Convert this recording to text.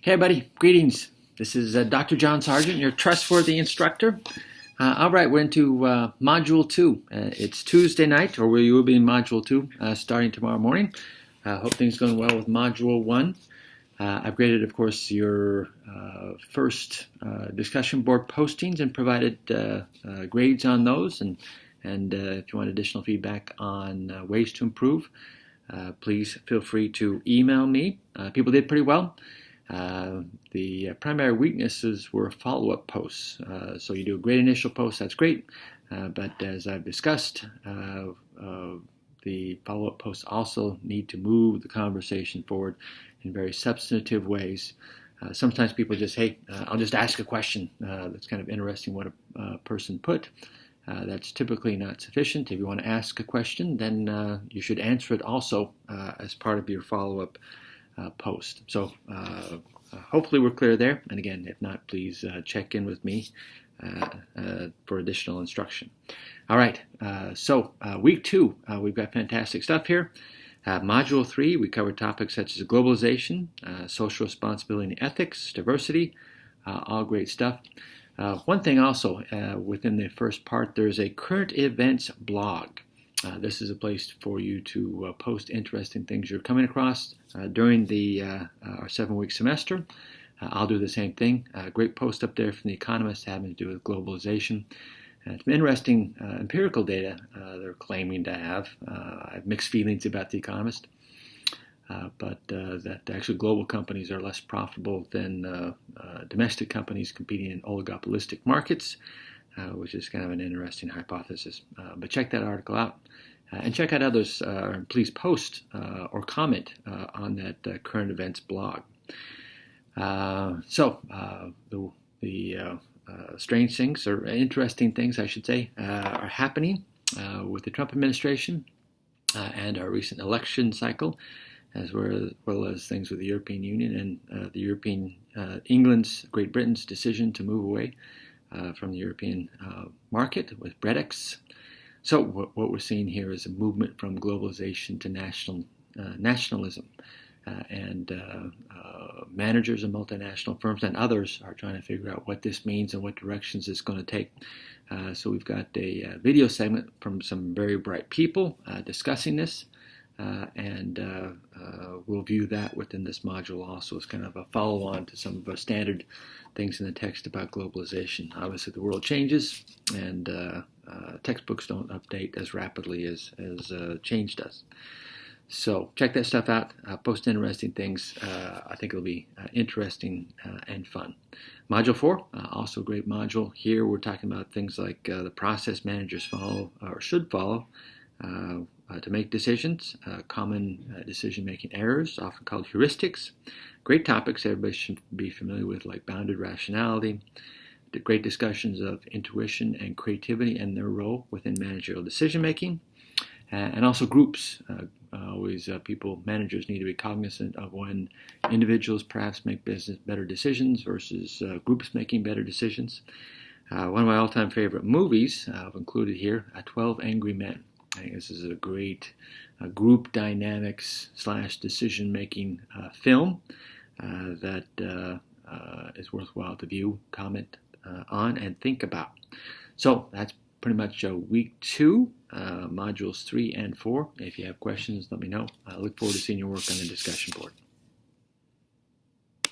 Hey everybody, greetings. This is Dr. John Sargent, your trustworthy instructor. All right, we're into Module 2. It's Tuesday night, or we will be in Module 2 starting tomorrow morning. Hope things are going well with Module 1. I've graded, of course, your first discussion board postings and provided grades on those. And if you want additional feedback on ways to improve, please feel free to email me. People did pretty well. The primary weaknesses were follow-up posts. So you do a great initial post, that's great. But as I've discussed, the follow-up posts also need to move the conversation forward in very substantive ways. Sometimes people just, hey, I'll just ask a question. That's kind of interesting what a person put. That's typically not sufficient. If you want to ask a question, then you should answer it also as part of your follow-up post. So hopefully we're clear there. And again, if not, please check in with me for additional instruction. All right, so week 2, we've got fantastic stuff here. Module 3, we cover topics such as globalization, social responsibility and ethics, diversity, all great stuff. One thing also, within the first part, there's a current events blog. This is a place for you to post interesting things you're coming across during our 7-week semester. I'll do the same thing. Great post up there from The Economist having to do with globalization. Some interesting empirical data they're claiming to have. I have mixed feelings about The Economist, but that actually global companies are less profitable than domestic companies competing in oligopolistic markets. Which is kind of an interesting hypothesis. But check that article out. And check out others. Please post or comment on that current events blog. So the strange things, or interesting things, I should say, are happening with the Trump administration and our recent election cycle, as well as things with the European Union and England's, Great Britain's decision to move away from the European market with Brexit. So what we're seeing here is a movement from globalization to nationalism. And managers of multinational firms and others are trying to figure out what this means and what directions it's going to take. So we've got a video segment from some very bright people discussing this. And we'll view that within this module also as kind of a follow-on to some of our standard things in the text about globalization. Obviously, the world changes, and textbooks don't update as rapidly as change does. So check that stuff out. Post interesting things. I think it'll be interesting and fun. Module 4, also a great module. Here we're talking about things like the process managers follow or should follow to make decisions, common decision-making errors, often called heuristics. Great topics everybody should be familiar with, like bounded rationality. The great discussions of intuition and creativity and their role within managerial decision-making. And also groups. Managers need to be cognizant of when individuals perhaps make better decisions versus groups making better decisions. One of my all-time favorite movies I've included here, 12 Angry Men. I think this is a great group dynamics / decision-making film that is worthwhile to view, comment on, and think about. So that's pretty much week 2, modules 3 and 4. If you have questions, let me know. I look forward to seeing your work on the discussion board.